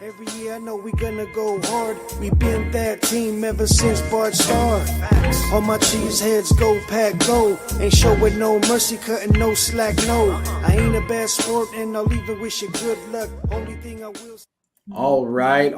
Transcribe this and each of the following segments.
Every year I know we gonna go hard. We been that team ever since Bart started. All my cheese heads go pack go. Ain't showing no mercy, cutting no slack, no. I ain't a bad sport and I'll even wish you good luck. Only thing I will. All right.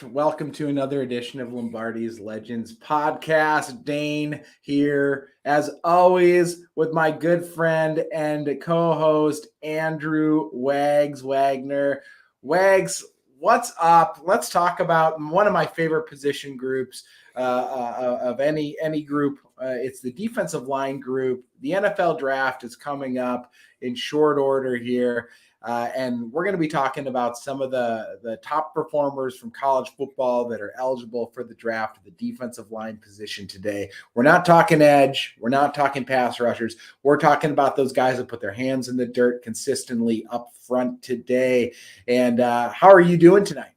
Welcome to another edition of Lombardi's Legends podcast. Dane here, as always, with my good friend and co-host, Andrew Wags Wagner. Wags, what's up? Let's talk about one of my favorite position groups of any group. It's the defensive line group. The NFL draft is coming up in short order here. And we're going to be talking about some of the top performers from college football that are eligible for the draft of the defensive line position today. We're not talking edge. We're not talking pass rushers. We're talking about those guys that put their hands in the dirt consistently up front today. And how are you doing tonight?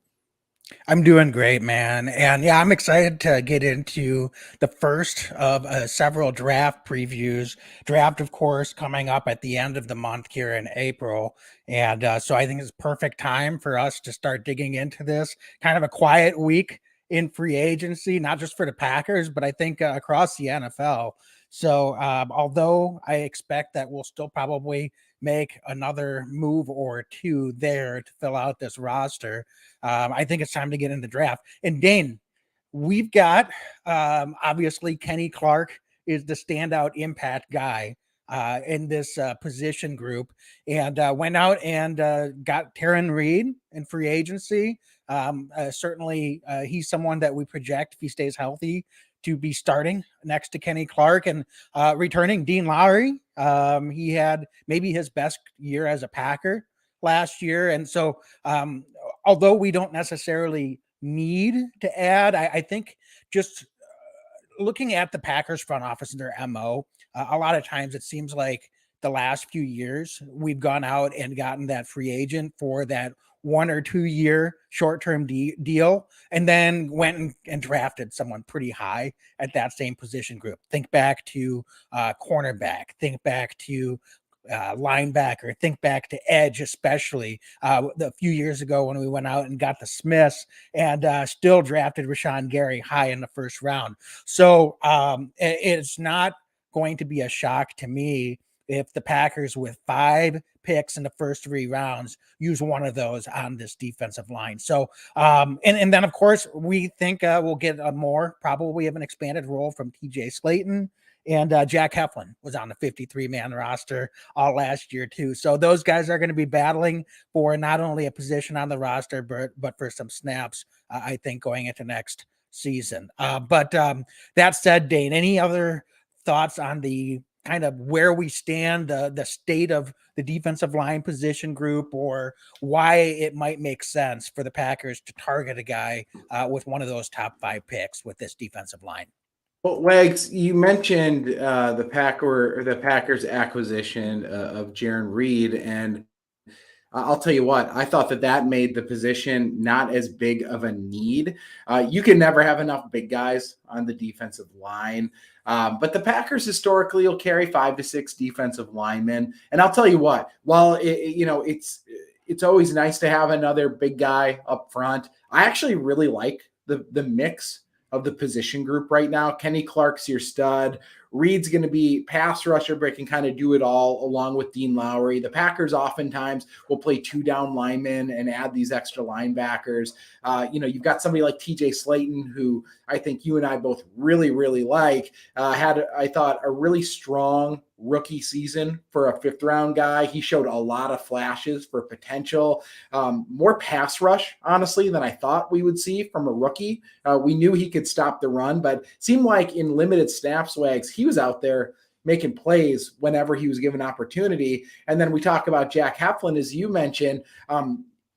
I'm doing great, man. And yeah, I'm excited to get into the first of several draft previews. Draft, of course, coming up at the end of the month here in April. And so I think it's perfect time for us to start digging into this. Kind of a quiet week in free agency, not just for the Packers, but I think across the NFL. So although I expect that we'll still probably make another move or two there to fill out this roster, I think it's time to get in the draft. And Dane, we've got obviously Kenny Clark is the standout impact guy in this position group, and went out and got Jarran Reed in free agency. Certainly he's someone that we project, if he stays healthy, to be starting next to Kenny Clark, and returning Dean Lawry. He had maybe his best year as a Packer last year. And so although we don't necessarily need to add, I think just looking at the Packers front office and their MO, a lot of times it seems like the last few years we've gone out and gotten that free agent for that 1 or 2 year short-term deal, and then went and drafted someone pretty high at that same position group. Think back to cornerback, think back to linebacker, think back to edge, especially a few years ago when we went out and got the Smiths and still drafted Rashawn Gary high in the first round. So it's not going to be a shock to me if the Packers, with 5 picks in the first 3 rounds, use one of those on this defensive line. So, and then of course we think we'll get probably have an expanded role from TJ Slaton, and Jack Heflin was on the 53-man roster all last year too. So those guys are going to be battling for not only a position on the roster, but for some snaps, I think, going into next season. But that said, Dane, any other thoughts on the kind of where we stand, the state of the defensive line position group, or why it might make sense for the Packers to target a guy with one of those top 5 picks with this defensive line? Well, Wags, you mentioned the Packers acquisition of Jiren Reed, and I'll tell you what, I thought that made the position not as big of a need. You can never have enough big guys on the defensive line. But the Packers historically will carry 5 to 6 defensive linemen. And I'll tell you what, while it's always nice to have another big guy up front, I actually really like the mix of the position group right now. Kenny Clark's your stud. Reed's going to be pass rusher, but can kind of do it all along with Dean Lawry. The Packers oftentimes will play 2 down linemen and add these extra linebackers. You've got somebody like TJ Slaton, who I think you and I both really, really like, had, I thought, a really strong rookie season for a 5th round guy. He showed a lot of flashes for potential, more pass rush, honestly, than I thought we would see from a rookie. We knew he could stop the run, but seemed like in limited snaps, Wags, he was out there making plays whenever he was given opportunity. And then we talk about Jack Heflin, as you mentioned.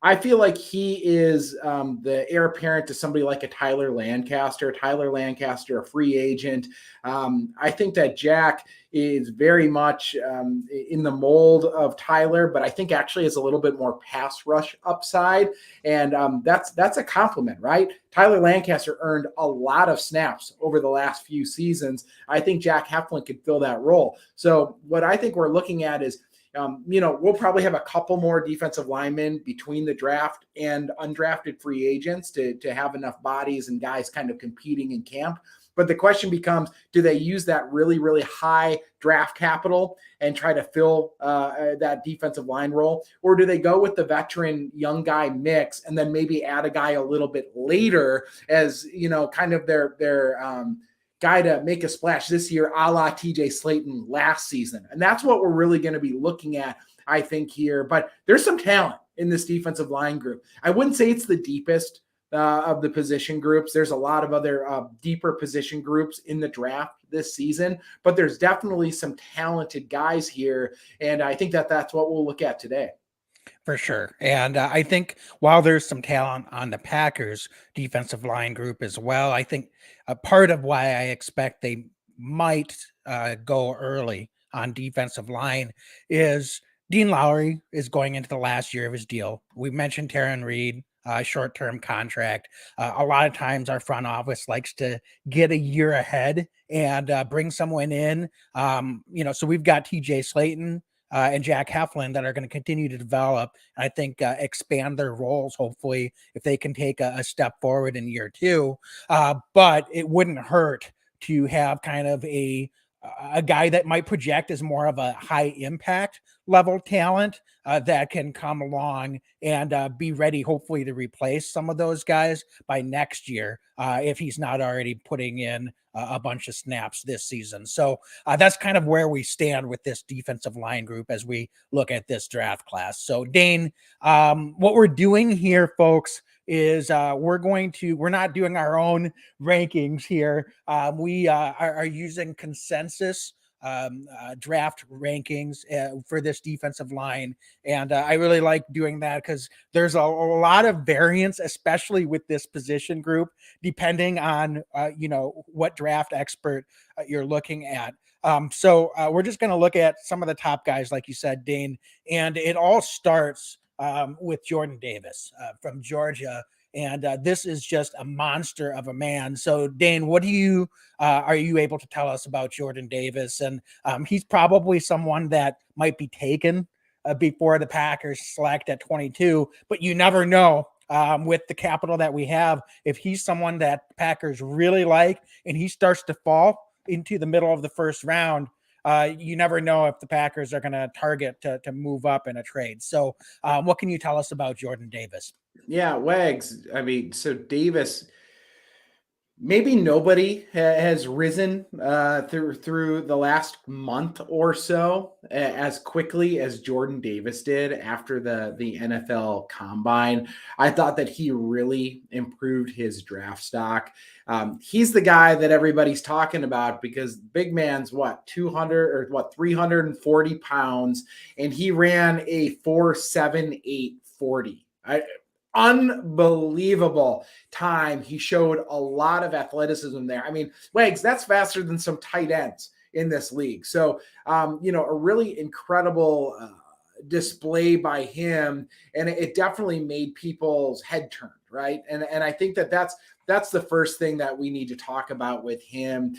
I feel like he is the heir apparent to somebody like a Tyler Lancaster, a free agent. I think that Jack is very much in the mold of Tyler, but I think actually has a little bit more pass rush upside. And that's a compliment, right? Tyler Lancaster earned a lot of snaps over the last few seasons. I think Jack Heflin could fill that role. So what I think we're looking at is, We'll probably have a couple more defensive linemen between the draft and undrafted free agents to have enough bodies and guys kind of competing in camp. But the question becomes, do they use that really, really high draft capital and try to fill that defensive line role? Or do they go with the veteran young guy mix and then maybe add a guy a little bit later as, kind of their guy to make a splash this year, a la TJ Slaton last season? And that's what we're really going to be looking at, I think, here. But there's some talent in this defensive line group. I wouldn't say it's the deepest of the position groups. There's a lot of other deeper position groups in the draft this season, but there's definitely some talented guys here. And I think that's what we'll look at today. For sure. And I think while there's some talent on the Packers defensive line group as well, I think a part of why I expect they might go early on defensive line is Dean Lawry is going into the last year of his deal. We mentioned Jarran Reed, short-term contract. A lot of times our front office likes to get a year ahead and bring someone in. So we've got TJ Slaton and Jack Heflin that are going to continue to develop, and I think expand their roles, hopefully, if they can take a step forward in year two. But it wouldn't hurt to have kind of a guy that might project as more of a high impact level talent that can come along and be ready, hopefully, to replace some of those guys by next year if he's not already putting in a bunch of snaps this season. So that's kind of where we stand with this defensive line group as we look at this draft class. So Dane, what we're doing here, folks, is we're not doing our own rankings here. We are using consensus draft rankings for this defensive line. And I really like doing that because there's a lot of variance, especially with this position group, depending on, what draft expert you're looking at. So we're just going to look at some of the top guys, like you said, Dane, and it all starts with Jordan Davis from Georgia. And this is just a monster of a man. So, Dane, what are you able to tell us about Jordan Davis? And he's probably someone that might be taken before the Packers select at 22, but you never know with the capital that we have. If he's someone that Packers really like and he starts to fall into the middle of the first round, you never know if the Packers are going to target to move up in a trade. So what can you tell us about Jordan Davis? Yeah, Wags. I mean, so Davis, maybe nobody has risen through the last month or so as quickly as Jordan Davis did after the NFL Combine. I thought that he really improved his draft stock. He's the guy that everybody's talking about because big man's 340 pounds, and he ran a 4.78 40. Unbelievable time. He showed a lot of athleticism there. I mean, Wags, that's faster than some tight ends in this league. So, a really incredible display by him, and it definitely made people's head turn, right? And I think that's the first thing that we need to talk about with him.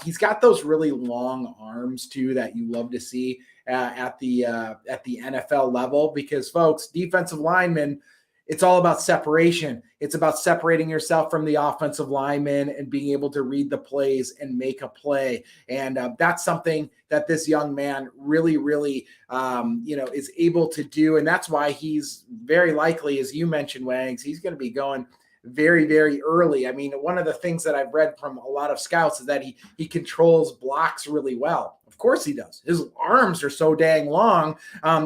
He's got those really long arms too that you love to see at the NFL level because, folks, defensive linemen, it's all about separation. It's about separating yourself from the offensive lineman and being able to read the plays and make a play. And that's something that this young man really, really, is able to do. And that's why he's very likely, as you mentioned, Wangs, he's going to be going very, very early. I mean, one of the things that I've read from a lot of scouts is that he controls blocks really well. Of course he does. His arms are so dang long.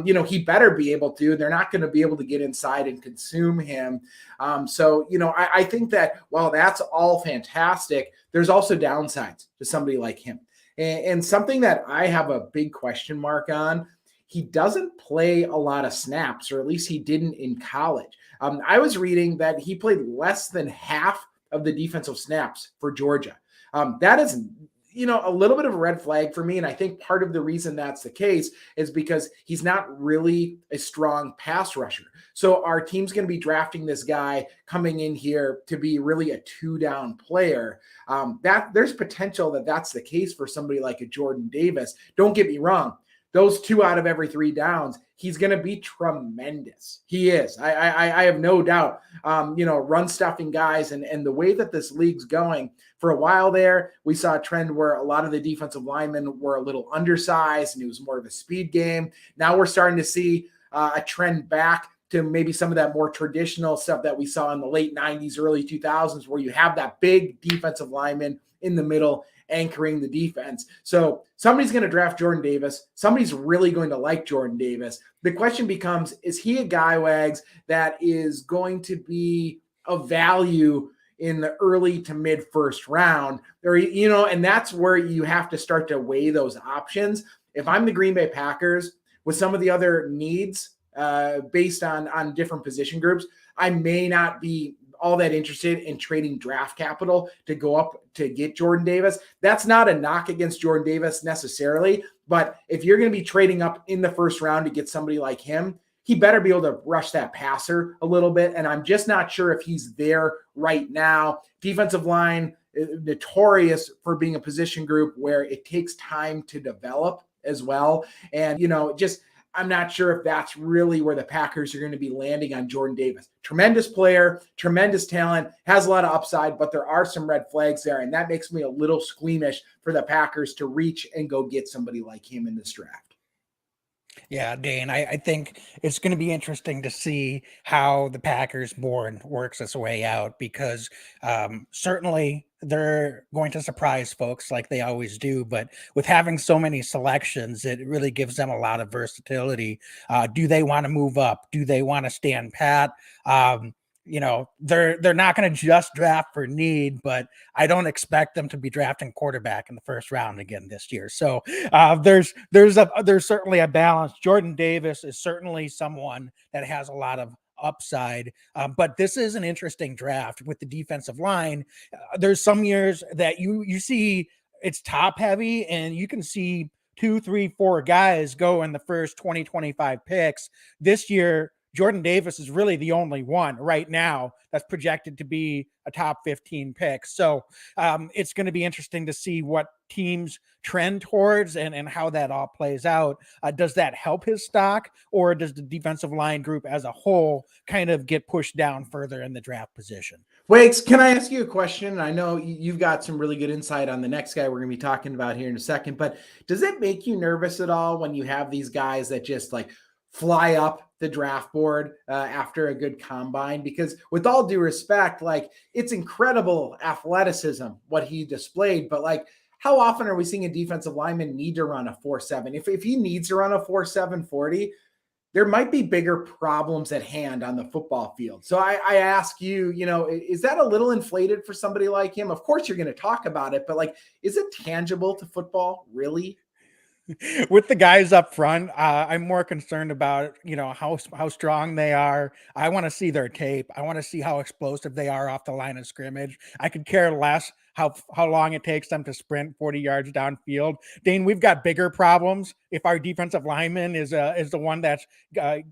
He better be able to. They're not going to be able to get inside and consume him. I think that while that's all fantastic, there's also downsides to somebody like him. And something that I have a big question mark on, he doesn't play a lot of snaps, or at least he didn't in college. I was reading that he played less than half of the defensive snaps for Georgia. That is, a little bit of a red flag for me. And I think part of the reason that's the case is because he's not really a strong pass rusher. So our team's going to be drafting this guy coming in here to be really a 2-down player. That there's potential that that's the case for somebody like a Jordan Davis. Don't get me wrong. those 2 out of every 3 downs, he's going to be tremendous. He is. I have no doubt. Run stuffing guys and the way that this league's going. For a while there, we saw a trend where a lot of the defensive linemen were a little undersized and it was more of a speed game. Now we're starting to see a trend back to maybe some of that more traditional stuff that we saw in the late 90s, early 2000s, where you have that big defensive lineman in the middle anchoring the defense. So somebody's going to draft Jordan Davis. Somebody's really going to like Jordan Davis. The question becomes, is he a guy, Wags, that is going to be of value in the early to mid first round? Or, and that's where you have to start to weigh those options. If I'm the Green Bay Packers with some of the other needs based on different position groups, I may not be all that interested in trading draft capital to go up to get Jordan Davis. That's not a knock against Jordan Davis necessarily, but if you're going to be trading up in the first round to get somebody like him, he better be able to rush that passer a little bit. And I'm just not sure if he's there right now. Defensive line, notorious for being a position group where it takes time to develop as well. And, I'm not sure if that's really where the Packers are going to be landing on Jordan Davis. Tremendous player, tremendous talent, has a lot of upside, but there are some red flags there. And that makes me a little squeamish for the Packers to reach and go get somebody like him in this draft. Yeah, Dane, I think it's going to be interesting to see how the Packers board works its way out, because certainly they're going to surprise folks like they always do. But with having so many selections, it really gives them a lot of versatility. Do they want to move up? Do they want to stand pat? They're not going to just draft for need, but I don't expect them to be drafting quarterback in the first round again this year. So there's certainly a balance. Jordan Davis is certainly someone that has a lot of upside, but this is an interesting draft with the defensive line. There's some years that you see it's top heavy, and you can see 2, 3, 4 guys go in the first 20, 25 picks. This year, Jordan Davis is really the only one right now that's projected to be a top 15 pick. So it's going to be interesting to see what teams trend towards and how that all plays out. Does that help his stock, or does the defensive line group as a whole kind of get pushed down further in the draft position? Waits, can I ask you a question? I know you've got some really good insight on the next guy we're going to be talking about here in a second, but does it make you nervous at all when you have these guys that just like fly up the draft board after a good combine? Because with all due respect, like, it's incredible athleticism what he displayed, but like, how often are we seeing a defensive lineman need to run a 4.7? If he needs to run a 4.7 40, there might be bigger problems at hand on the football field. So I ask you, is that a little inflated for somebody like him? Of course you're going to talk about it, but like, is it tangible to football, really? With the guys up front, I'm more concerned about, how strong they are. I want to see their tape. I want to see how explosive they are off the line of scrimmage. I could care less how long it takes them to sprint 40 yards downfield. Dane, we've got bigger problems if our defensive lineman is the one that's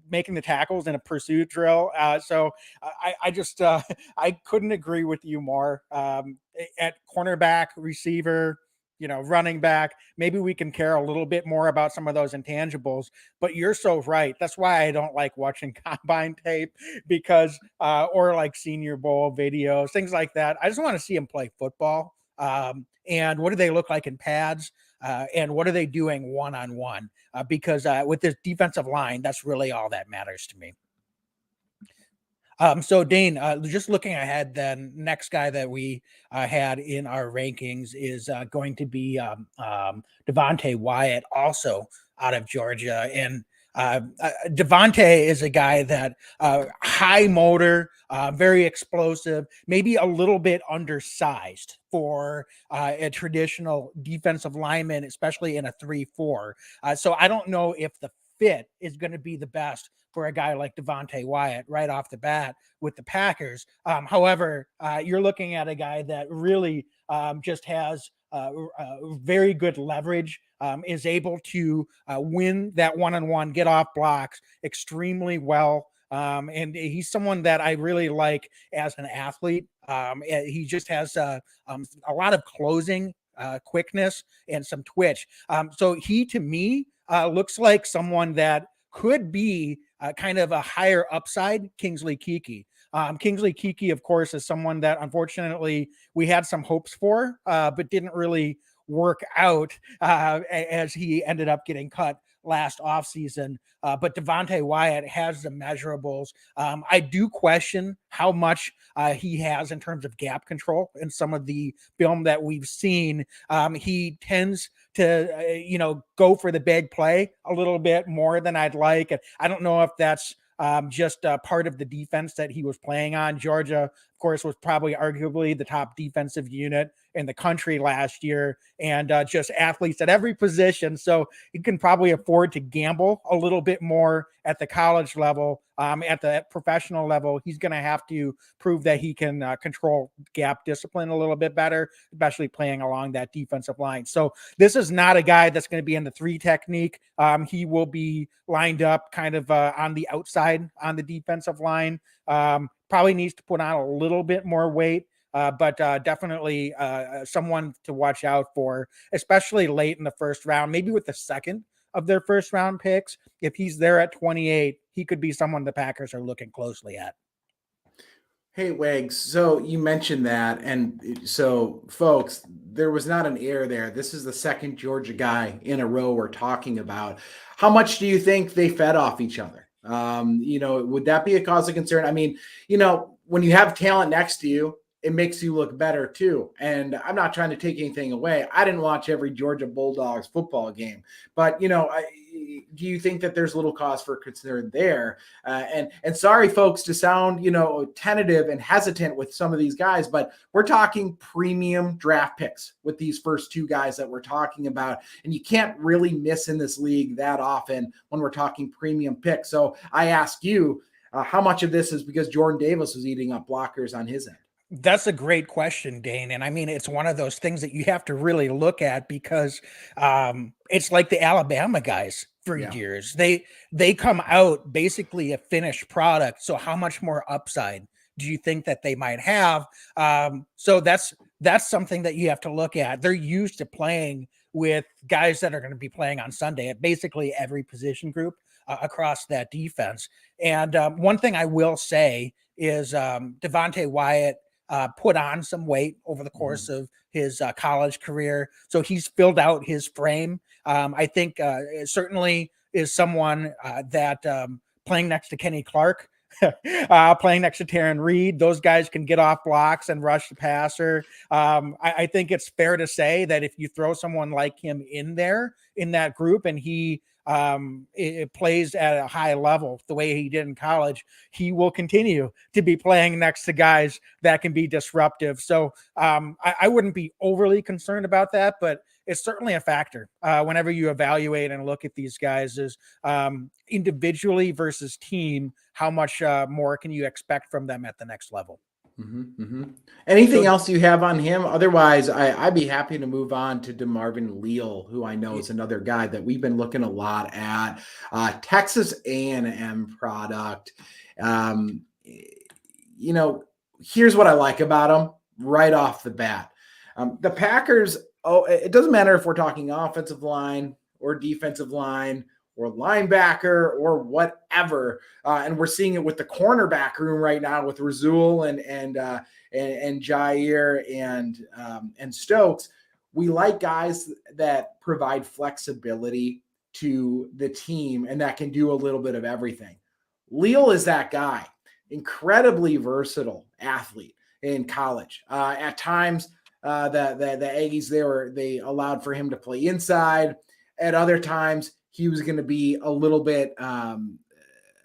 making the tackles in a pursuit drill. So I just I couldn't agree with you more. At cornerback, receiver, running back, maybe we can care a little bit more about some of those intangibles, but you're so right. That's why I don't like watching combine tape, because, or like Senior Bowl videos, things like that. I just want to see them play football. And what do they look like in pads? And what are they doing one-on-one? Because with this defensive line, that's really all that matters to me. So Dane, just looking ahead, then next guy that we had in our rankings is going to be Devontae Wyatt, also out of Georgia. And Devontae is a guy that high motor, very explosive, maybe a little bit undersized for a traditional defensive lineman, especially in a 3-4. So I don't know if the fit is going to be the best for a guy like Devontae Wyatt right off the bat with the Packers. However, you're looking at a guy that really just has very good leverage, is able to win that one-on-one, get off blocks extremely well. And he's someone that I really like as an athlete. He just has a lot of closing quickness and some twitch. So he, to me, looks like someone that could be kind of a higher upside Kingsley Kiki. Kingsley Kiki, of course, is someone that unfortunately we had some hopes for, but didn't really work out as he ended up getting cut last offseason. But Devontae Wyatt has the measurables. I do question how much he has in terms of gap control in some of the film that we've seen. He tends to, go for the big play a little bit more than I'd like. And I don't know if that's just part of the defense that he was playing on. Georgia, of course, was probably arguably the top defensive unit in the country last year, and just athletes at every position. So he can probably afford to gamble a little bit more at the college level. At the professional level, he's going to have to prove that he can control gap discipline a little bit better, especially playing along that defensive line. So this is not a guy that's going to be in the 3 technique. He will be lined up kind of on the outside on the defensive line. Probably needs to put on a little bit more weight. But definitely someone to watch out for, especially late in the first round, maybe with the second of their first round picks. If he's there at 28, he could be someone the Packers are looking closely at. Hey, Wags, so you mentioned that. And so, folks, there was not an error there. This is the second Georgia guy in a row we're talking about. How much do you think they fed off each other? Would that be a cause of concern? I mean, when you have talent next to you, it makes you look better too. And I'm not trying to take anything away. I didn't watch every Georgia Bulldogs football game, but do you think that there's little cause for concern there? And sorry, folks, to sound, tentative and hesitant with some of these guys, but we're talking premium draft picks with these first 2 guys that we're talking about. And you can't really miss in this league that often when we're talking premium picks. So I ask you, how much of this is because Jordan Davis was eating up blockers on his end? That's a great question, Dane. And I mean, it's one of those things that you have to really look at because it's like the Alabama guys for years. They come out basically a finished product. So how much more upside do you think that they might have? So that's something that you have to look at. They're used to playing with guys that are going to be playing on Sunday at basically every position group across that defense. And one thing I will say is Devontae Wyatt put on some weight over the course of his college career. So he's filled out his frame. I think it certainly is someone that playing next to Kenny Clark, playing next to Jarran Reed, those guys can get off blocks and rush the passer. I think it's fair to say that if you throw someone like him in there in that group and he it plays at a high level the way he did in college, he will continue to be playing next to guys that can be disruptive. So I wouldn't be overly concerned about that, but it's certainly a factor whenever you evaluate and look at these guys is individually versus team, how much more can you expect from them at the next level? Anything else you have on him? Otherwise, I'd be happy to move on to Marvin Lille, who I know is another guy that we've been looking a lot at. Texas A&M product. Here's what I like about him right off the bat. The Packers, it doesn't matter if we're talking offensive line or defensive line or linebacker or whatever. And we're seeing it with the cornerback room right now with Rasul and Jair and Stokes. We like guys that provide flexibility to the team and that can do a little bit of everything. Lille is that guy, incredibly versatile athlete in college. At times, the Aggies, they allowed for him to play inside. At other times, he was going to be a little bit on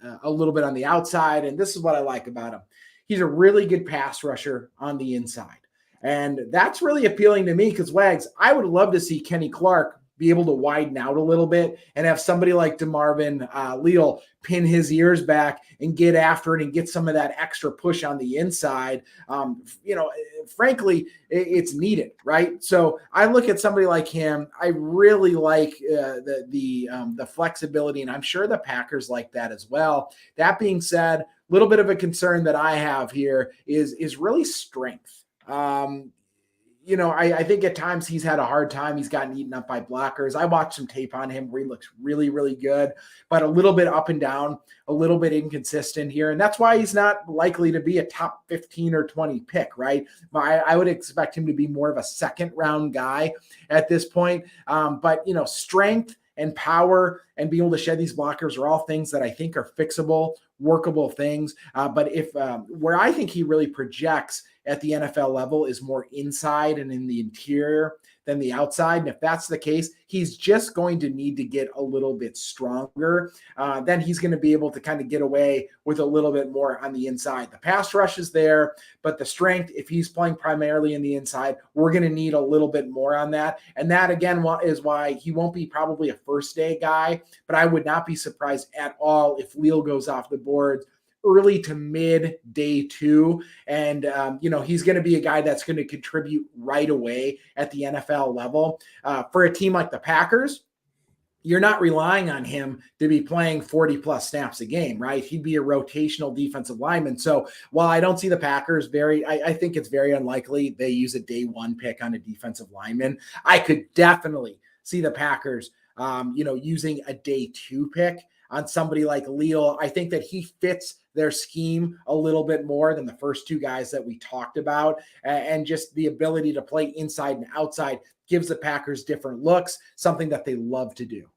the outside. And this is what I like about him. He's a really good pass rusher on the inside. And that's really appealing to me because, Wags, I would love to see Kenny Clark be able to widen out a little bit and have somebody like Marvin Lille pin his ears back and get after it and get some of that extra push on the inside. Frankly, it's needed, right? So I look at somebody like him. I really like the flexibility, and I'm sure the Packers like that as well. That being said, a little bit of a concern that I have here is really strength. I think at times he's had a hard time. He's gotten eaten up by blockers. I watched some tape on him where he looks really, really good, but a little bit up and down, a little bit inconsistent here. And that's why he's not likely to be a top 15 or 20 pick, right? I would expect him to be more of a second round guy at this point. But strength and power and being able to shed these blockers are all things that I think are fixable, workable things. But if where I think he really projects at the NFL level is more inside and in the interior than the outside. And if that's the case, he's just going to need to get a little bit stronger. Then he's going to be able to kind of get away with a little bit more on the inside. The pass rush is there, but the strength, if he's playing primarily in the inside, we're going to need a little bit more on that. And that, again, is why he won't be probably a first-day guy, but I would not be surprised at all if Lille goes off the board early to mid day 2. And, he's going to be a guy that's going to contribute right away at the NFL level. For a team like the Packers, you're not relying on him to be playing 40 plus snaps a game, right? He'd be a rotational defensive lineman. So while I don't see the Packers I think it's very unlikely they use a day 1 pick on a defensive lineman. I could definitely see the Packers, using a day 2 pick on somebody like Lille. I think that he fits their scheme a little bit more than the first 2 guys that we talked about. And just the ability to play inside and outside gives the Packers different looks, something that they love to do.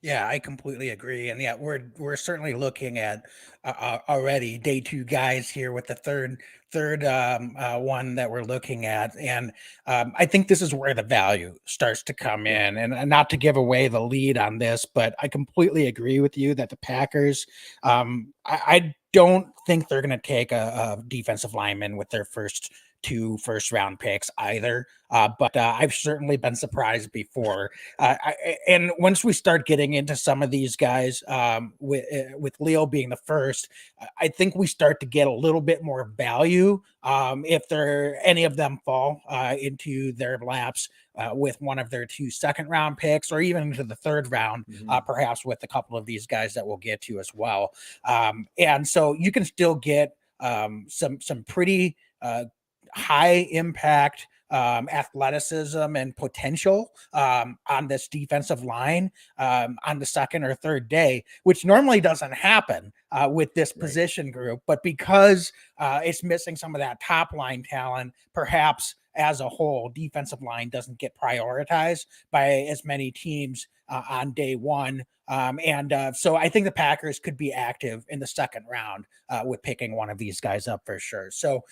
Yeah, I completely agree. And yeah, we're certainly looking at already day 2 guys here with the third one that we're looking at. And I think this is where the value starts to come in. And not to give away the lead on this, but I completely agree with you that the Packers, I don't think they're going to take a defensive lineman with their first 2 first-round picks either. But I've certainly been surprised before. And once we start getting into some of these guys, with Lille being the first, I think we start to get a little bit more value if any of them fall into their laps with one of their 2 second-round picks, or even into the 3rd round, perhaps with a couple of these guys that we'll get to as well. And so you can still get some pretty high impact athleticism and potential on this defensive line on the 2nd or 3rd day, which normally doesn't happen with this position group. But because it's missing some of that top line talent, perhaps as a whole, defensive line doesn't get prioritized by as many teams on day 1. So I think the Packers could be active in the 2nd round with picking one of these guys up for sure. So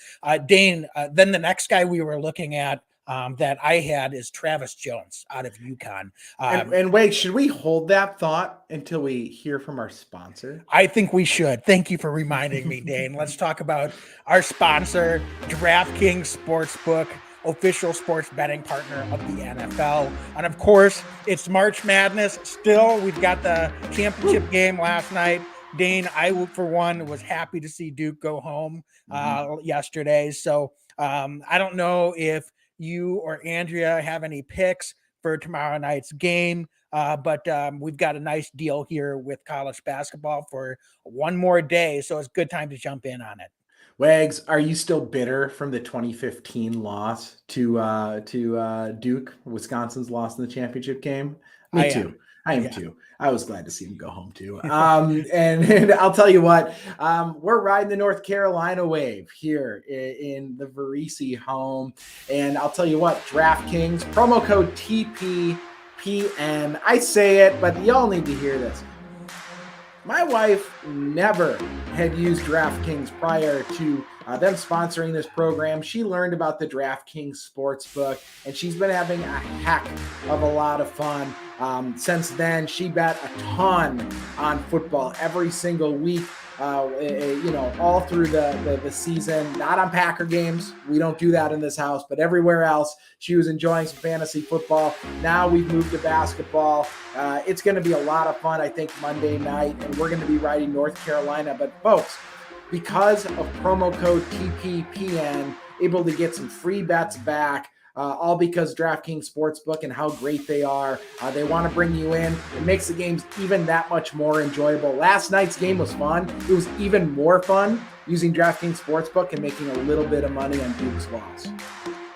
Dane, then the next guy we were looking at that I had is Travis Jones out of Uconn. And wait, should we hold that thought until we hear from our sponsor? I think we should. Thank you for reminding me, Dane. Let's talk about our sponsor, DraftKings Sportsbook, official sports betting partner of the NFL. And of course, it's March Madness. Still, we've got the championship game last night. Dane, I, for one, was happy to see Duke go home yesterday. So I don't know if you or Andrea have any picks for tomorrow night's game, but we've got a nice deal here with college basketball for one more day. So it's a good time to jump in on it. Wags, are you still bitter from the 2015 loss to Duke, Wisconsin's loss in the championship game? Me too. I am too. I was glad to see him go home too. And I'll tell you what, we're riding the North Carolina wave here in the Varese home. And I'll tell you what, DraftKings, promo code TPPN. I say it, but y'all need to hear this. My wife never had used DraftKings prior to them sponsoring this program. She learned about the DraftKings Sportsbook, and she's been having a heck of a lot of fun. Since then, she bet a ton on football every single week, all through the season. Not on Packer games. We don't do that in this house, but everywhere else, she was enjoying some fantasy football. Now we've moved to basketball. It's going to be a lot of fun, I think, Monday night, and we're going to be riding North Carolina. But folks, because of promo code TPPN, able to get some free bets back, all because DraftKings Sportsbook and how great they are. They want to bring you in. It makes the games even that much more enjoyable. Last night's game was fun. It was even more fun using DraftKings Sportsbook and making a little bit of money on Duke's loss.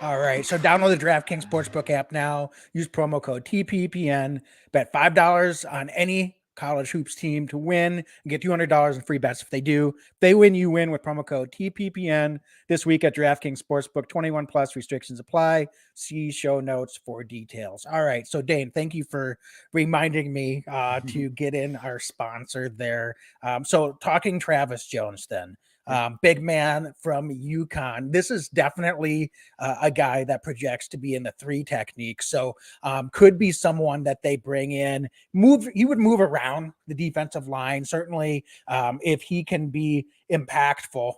All right. So download the DraftKings Sportsbook app now. Use promo code TPPN. Bet $5 on any college hoops team to win and get $200 in free bets if they do. If they win, you win with promo code TPPN this week at DraftKings Sportsbook. 21 plus restrictions apply. See show notes for details. All right. So Dane, thank you for reminding me to get in our sponsor there. So talking Travis Jones then. Big man from Uconn. This is definitely a guy that projects to be in the 3 technique. So could be someone that they bring in. He would move around the defensive line. Certainly if he can be impactful,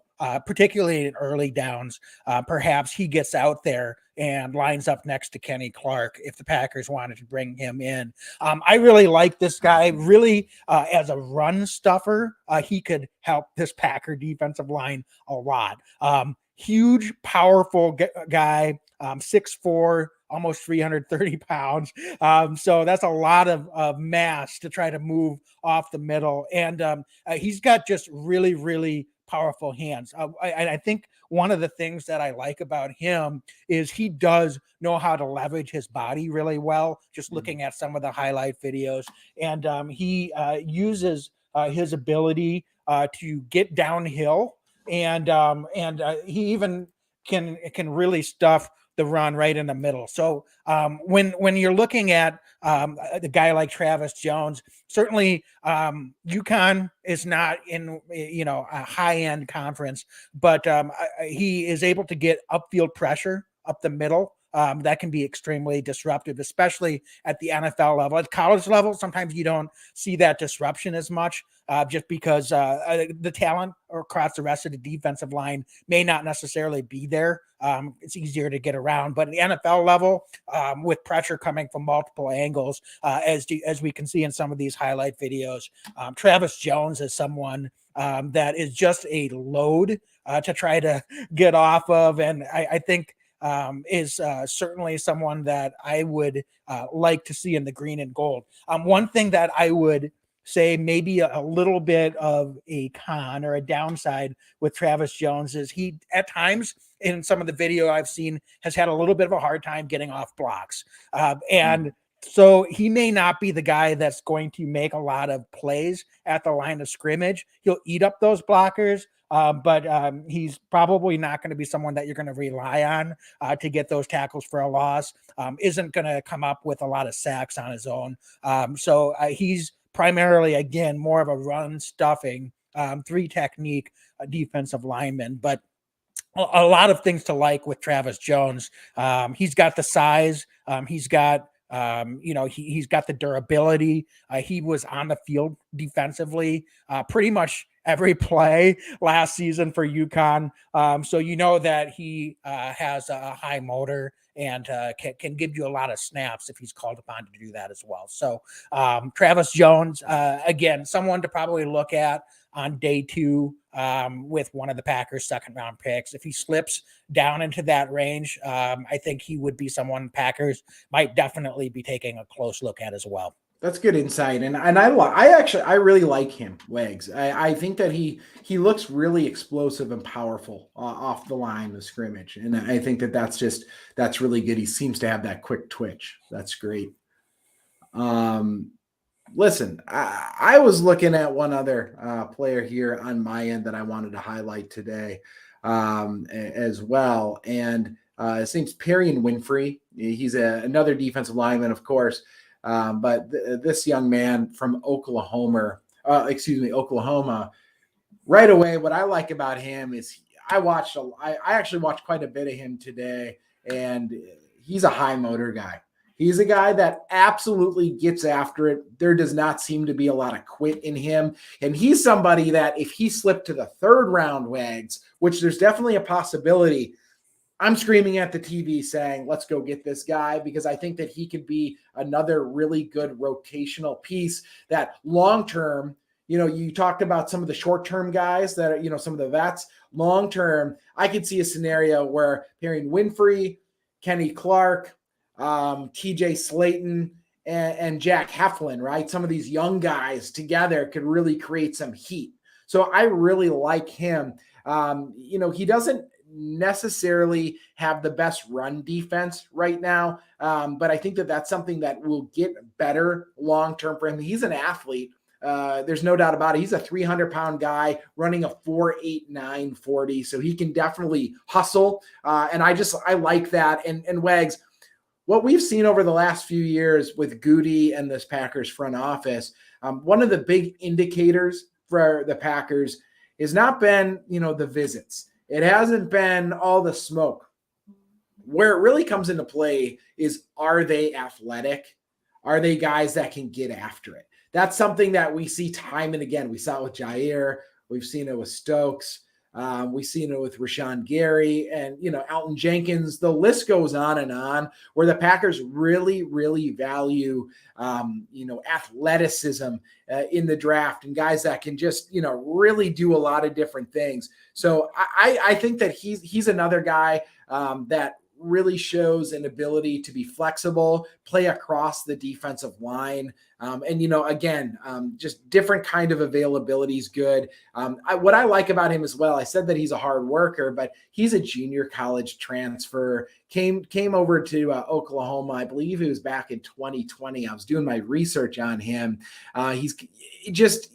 particularly in early downs, perhaps he gets out there and lines up next to Kenny Clark if the Packers wanted to bring him in. I really like this guy. Really, as a run stuffer, he could help this Packer defensive line a lot. Huge, powerful guy, 6'4", almost 330 pounds. So that's a lot of mass to try to move off the middle. And he's got just really, really powerful hands. I think one of the things that I like about him is he does know how to leverage his body really well, just looking at some of the highlight videos. And he uses his ability to get downhill, and he even can really stuff the run right in the middle. So when you're looking at the guy like Travis Jones, certainly Uconn is not in a high-end conference, but he is able to get upfield pressure up the middle. That can be extremely disruptive, especially at the NFL level. At college level, sometimes you don't see that disruption as much, just because the talent across the rest of the defensive line may not necessarily be there. It's easier to get around, but at the NFL level, with pressure coming from multiple angles, as we can see in some of these highlight videos, Travis Jones is someone that is just a load to try to get off of, and I think is certainly someone that I would like to see in the green and gold. One thing that I would say maybe a little bit of a con or a downside with Travis Jones is he at times in some of the video I've seen has had a little bit of a hard time getting off blocks. So he may not be the guy that's going to make a lot of plays at the line of scrimmage. He'll eat up those blockers, but he's probably not going to be someone that you're going to rely on to get those tackles for a loss. Isn't going to come up with a lot of sacks on his own. So he's primarily, again, more of a run stuffing, 3 technique defensive lineman, but a lot of things to like with Travis Jones. He's got the size. He's got he's got the durability. He was on the field defensively pretty much every play last season for Uconn. So that he has a high motor and can give you a lot of snaps if he's called upon to do that as well. So Travis Jones, again, someone to probably look at on day 2 with one of the Packers' second-round picks. If he slips down into that range, I think he would be someone Packers might definitely be taking a close look at as well. That's good insight, and I really like him, Wags. I think that he looks really explosive and powerful off the line of scrimmage, and I think that's really good. He seems to have that quick twitch. That's great. Listen, I was looking at one other player here on my end that I wanted to highlight today as well, and his name's Perrian Winfrey. He's another defensive lineman, of course. But this young man from Oklahoma, right away, what I like about him is I actually watched quite a bit of him today, and he's a high motor guy. He's a guy that absolutely gets after it. There does not seem to be a lot of quit in him. And he's somebody that if he slipped to the 3rd round, Wags, which there's definitely a possibility, I'm screaming at the TV saying, let's go get this guy, because I think that he could be another really good rotational piece that long-term, you talked about some of the short-term guys that are, some of the vets. Long-term, I could see a scenario where Perrian Winfrey, Kenny Clark, TJ Slaton, and Jack Heflin, right? Some of these young guys together could really create some heat. So I really like him. He doesn't necessarily have the best run defense right now. But I think that that's something that will get better long-term for him. He's an athlete. There's no doubt about it. He's a 300-pound guy running a 4.89 40. So he can definitely hustle. And I like that. And Wags, what we've seen over the last few years with Goody and this Packers front office, one of the big indicators for the Packers has not been, the visits. It hasn't been all the smoke. Where it really comes into play is, are they athletic? Are they guys that can get after it? That's something that we see time and again. We saw it with Jair. We've seen it with Stokes. We've seen it with Rashawn Gary and, Elton Jenkins. The list goes on, where the Packers really, really value, athleticism in the draft and guys that can just, really do a lot of different things. So I think that he's another guy that really shows an ability to be flexible, play across the defensive line. Just different kind of availability is good. What I like about him as well, I said that he's a hard worker, but he's a junior college transfer, came over to Oklahoma. I believe he was back in 2020. I was doing my research on him. He's just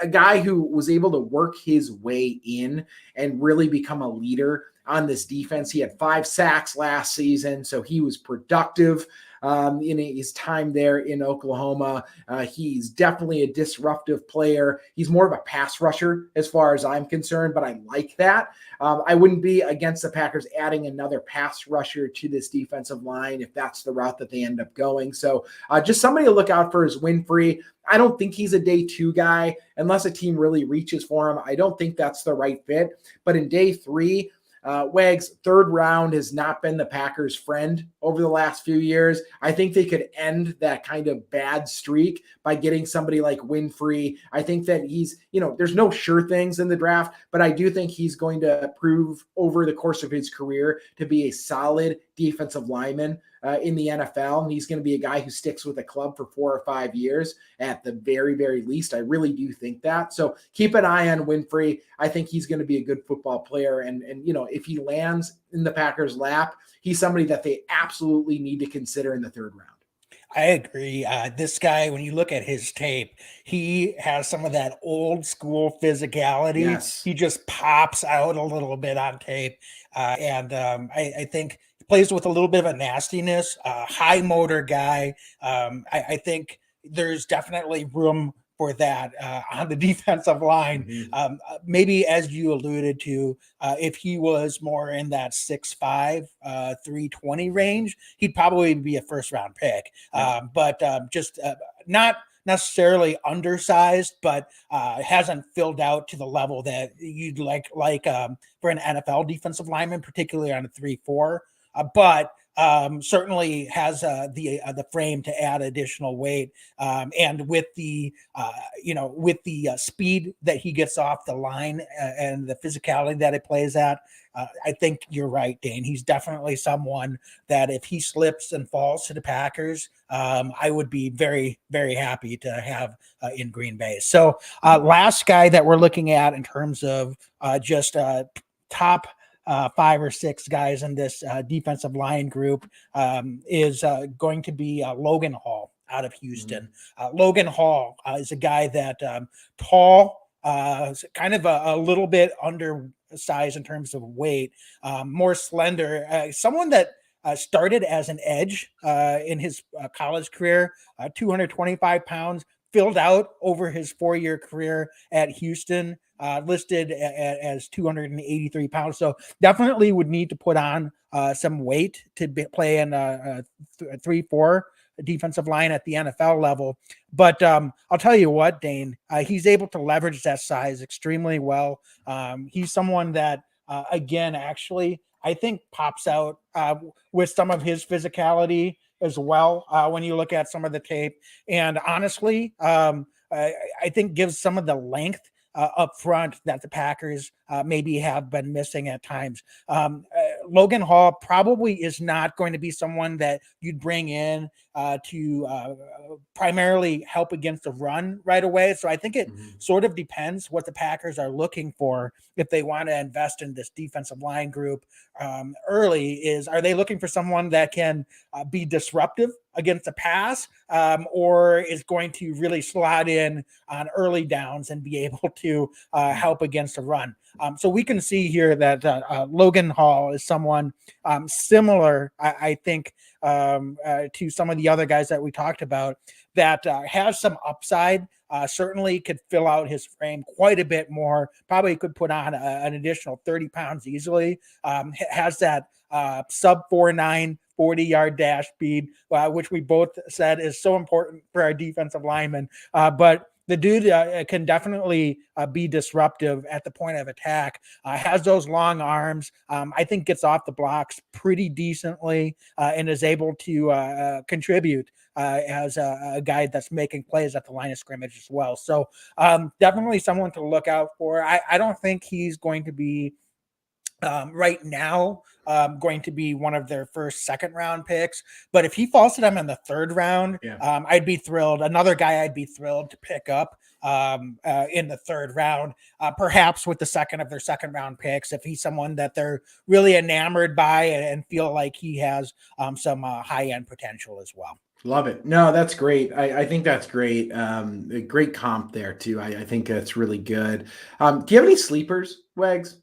a guy who was able to work his way in and really become a leader on this defense. He had 5 sacks last season, so he was productive in his time there in Oklahoma. He's definitely a disruptive player. He's more of a pass rusher as far as I'm concerned, but I like that. I wouldn't be against the Packers adding another pass rusher to this defensive line if that's the route that they end up going. So just somebody to look out for is Winfrey. I don't think he's a day 2 guy unless a team really reaches for him. I don't think that's the right fit. But in day 3, Wags, 3rd round has not been the Packers' friend over the last few years. I think they could end that kind of bad streak by getting somebody like Winfrey. I think that he's, there's no sure things in the draft, but I do think he's going to prove over the course of his career to be a solid defensive lineman in the NFL. And he's going to be a guy who sticks with a club for 4 or 5 years at the very, very least. I really do think that. So keep an eye on Winfrey. I think he's going to be a good football player. And if he lands in the Packers' lap, he's somebody that they absolutely need to consider in the 3rd round. I agree. This guy, when you look at his tape, he has some of that old school physicality. Yes. He just pops out a little bit on tape. I think he plays with a little bit of a nastiness, high motor guy. I think there's definitely room for that on the defensive line. Mm-hmm. Maybe as you alluded to, if he was more in that 6'5", 320 range, he'd probably be a 1st round pick. But just not necessarily undersized, but hasn't filled out to the level that you'd like for an NFL defensive lineman, particularly on a 3-4. But certainly has the frame to add additional weight, and with the speed that he gets off the line and the physicality that it plays at, I think you're right, Dane. He's definitely someone that if he slips and falls to the Packers, I would be very, very happy to have in Green Bay. So last guy that we're looking at in terms of just top 5 or 6 guys in this defensive line group is going to be Logan Hall out of Houston. Logan Hall is a guy that tall, kind of a little bit undersized in terms of weight, more slender, someone that started as an edge in his college career, 225 pounds, filled out over his 4-year career at Houston, listed as 283 pounds. So definitely would need to put on some weight to play in a 3-4 defensive line at the NFL level. But I'll tell you what, Dane, he's able to leverage that size extremely well. He's someone that, again, actually, I think pops out with some of his physicality as well when you look at some of the tape. And honestly, I think gives some of the length up front that the Packers maybe have been missing at times. Logan Hall probably is not going to be someone that you'd bring in to primarily help against the run right away. So I think it sort of depends what the Packers are looking for if they want to invest in this defensive line group early. Are they looking for someone that can be disruptive against the pass, or is going to really slot in on early downs and be able to help against the run? So we can see here that Logan Hall is someone similar, I think, to some of the other guys that we talked about that has some upside, certainly could fill out his frame quite a bit more, probably could put on an additional 30 pounds easily, has that sub 4.9 40-yard dash speed, which we both said is so important for our defensive linemen. But the dude can definitely be disruptive at the point of attack, has those long arms, I think gets off the blocks pretty decently, and is able to contribute as a guy that's making plays at the line of scrimmage as well. So definitely someone to look out for. I don't think he's going to be right now going to be one of their second round picks, but if he falls to them in the third round, I'd be thrilled. Another guy I'd be thrilled to pick up in the third round, perhaps with the second of their second round picks, if he's someone that they're really enamored by and feel like he has some high end potential as well. Love it. No, that's great. I think that's great. A great comp there too. I think that's really good. Do you have any sleepers, Wags?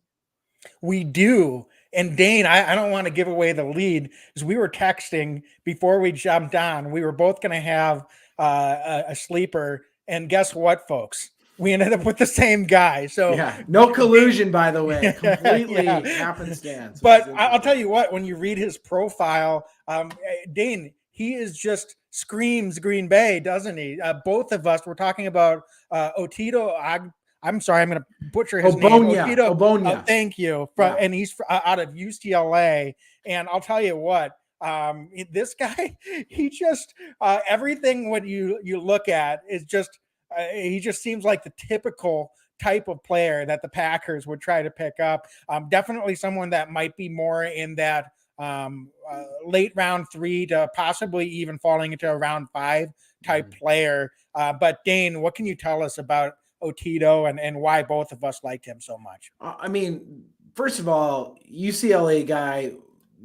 We do. And Dane, I don't want to give away the lead, because we were texting before we jumped on. We were both going to have a sleeper. And guess what, folks? We ended up with the same guy. So no collusion, by the way. Completely happenstance. But I'll tell you what, when you read his profile, Dane, he is just screams Green Bay, doesn't he? Both of us were talking about Otito. I'm sorry, I'm going to butcher his name. Obonia. Thank you. And he's out of UCLA. And I'll tell you what, this guy, he just everything what you look at is just he just seems like the typical type of player that the Packers would try to pick up. Definitely someone that might be more in that late round 3 to possibly even falling into a round 5 type player. But Dane, what can you tell us about Otito and why both of us liked him so much? I mean, first of all, UCLA guy,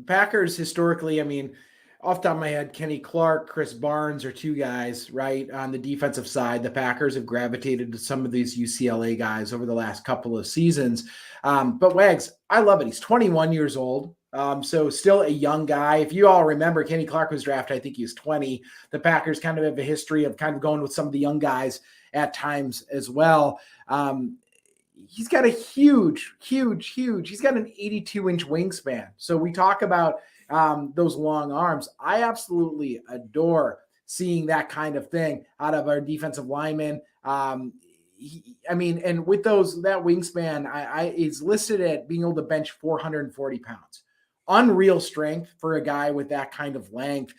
Packers historically, I mean, off the top of my head, Kenny Clark, Chris Barnes are two guys, right? On the defensive side, the Packers have gravitated to some of these UCLA guys over the last couple of seasons. But Wags, I love it. He's 21 years old. So still a young guy. If you all remember, Kenny Clark was drafted, I think he was 20. The Packers kind of have a history of kind of going with some of the young guys at times as well. He's got a huge, he's got an 82-inch wingspan. So we talk about those long arms. I absolutely adore seeing that kind of thing out of our defensive linemen. And with that wingspan, he's listed at being able to bench 440 pounds. Unreal strength for a guy with that kind of length,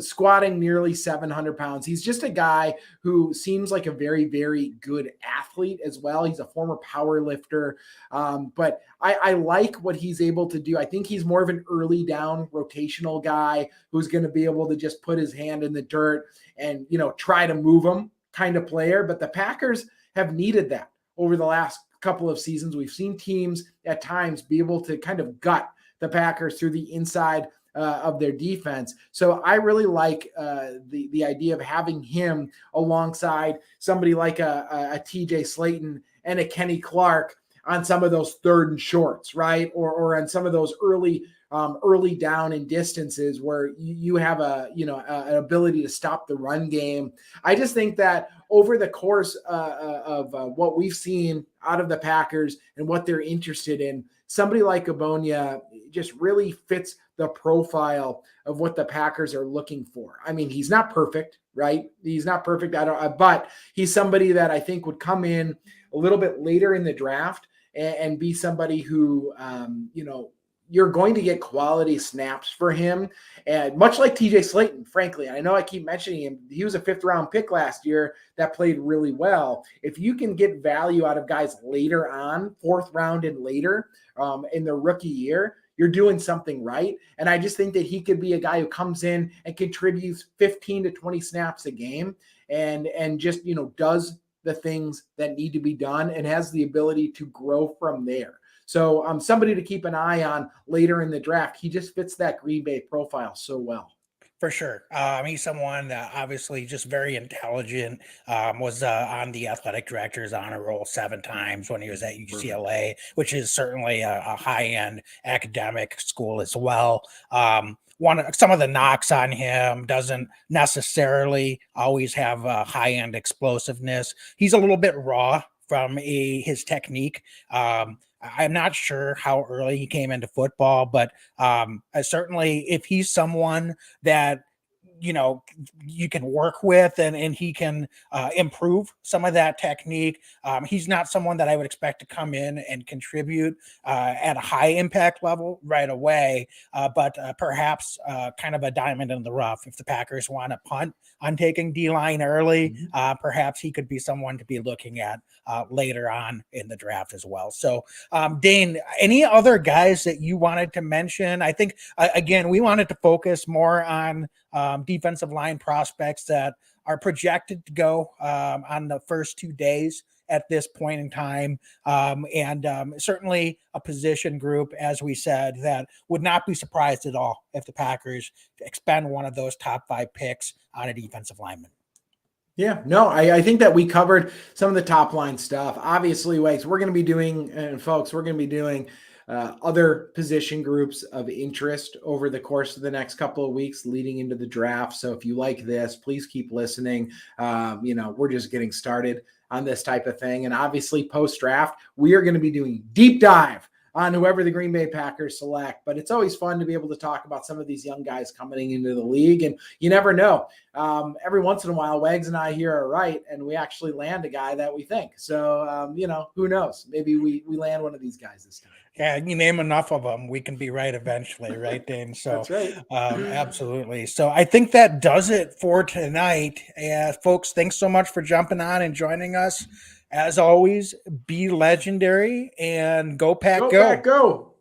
squatting nearly 700 pounds. He's just a guy who seems like a very, very good athlete as well. He's a former power lifter. But I like what he's able to do. I think he's more of an early down rotational guy who's going to be able to just put his hand in the dirt and, try to move him kind of player. But the Packers have needed that over the last couple of seasons. We've seen teams at times be able to kind of gut the Packers through the inside of their defense. So I really like the idea of having him alongside somebody like a TJ Slaton and a Kenny Clark on some of those third and shorts, right? Or on some of those early down in distances where you have an ability to stop the run game. I just think that over the course of what we've seen out of the Packers and what they're interested in, somebody like Obonia just really fits the profile of what the Packers are looking for. I mean, he's not perfect, right? He's not perfect. But he's somebody that I think would come in a little bit later in the draft and be somebody who, you're going to get quality snaps for him. And much like TJ Slaton, frankly, I know I keep mentioning him. He was a 5th-round pick last year that played really well. If you can get value out of guys later on, 4th round and later in their rookie year, you're doing something right. And I just think that he could be a guy who comes in and contributes 15 to 20 snaps a game and just, does the things that need to be done and has the ability to grow from there. So somebody to keep an eye on later in the draft. He just fits that Green Bay profile so well. For sure. He's someone that obviously just very intelligent, was on the athletic director's honor roll 7 times when he was at UCLA, which is certainly a high-end academic school as well. Some of the knocks on him doesn't necessarily always have high-end explosiveness. He's a little bit raw from his technique. I'm not sure how early he came into football, but certainly if he's someone that, you can work with and he can improve some of that technique. He's not someone that I would expect to come in and contribute at a high impact level right away, but perhaps kind of a diamond in the rough. If the Packers want to punt on taking D-line early, perhaps he could be someone to be looking at later on in the draft as well. So, Dane, any other guys that you wanted to mention? I think, again, we wanted to focus more on defensive line prospects that are projected to go on the first 2 days at this point in time. And certainly a position group, as we said, that would not be surprised at all if the Packers expend one of those top 5 picks on a defensive lineman. Yeah, no, I think that we covered some of the top line stuff. Obviously, Wakes, we're going to be doing, and folks, we're going to be doing other position groups of interest over the course of the next couple of weeks leading into the draft. So if you like this, please keep listening. We're just getting started on this type of thing. And obviously post-draft, we are going to be doing deep dive on whoever the Green Bay Packers select. But it's always fun to be able to talk about some of these young guys coming into the league. And you never know. Every once in a while, Wags and I here are right, and we actually land a guy that we think. So, who knows? Maybe we land one of these guys this time. Yeah, you name enough of them, we can be right eventually, right, Dane? So that's right. Absolutely. So I think that does it for tonight. Folks, thanks so much for jumping on and joining us. As always, be legendary and go Pack, Go Pack, go.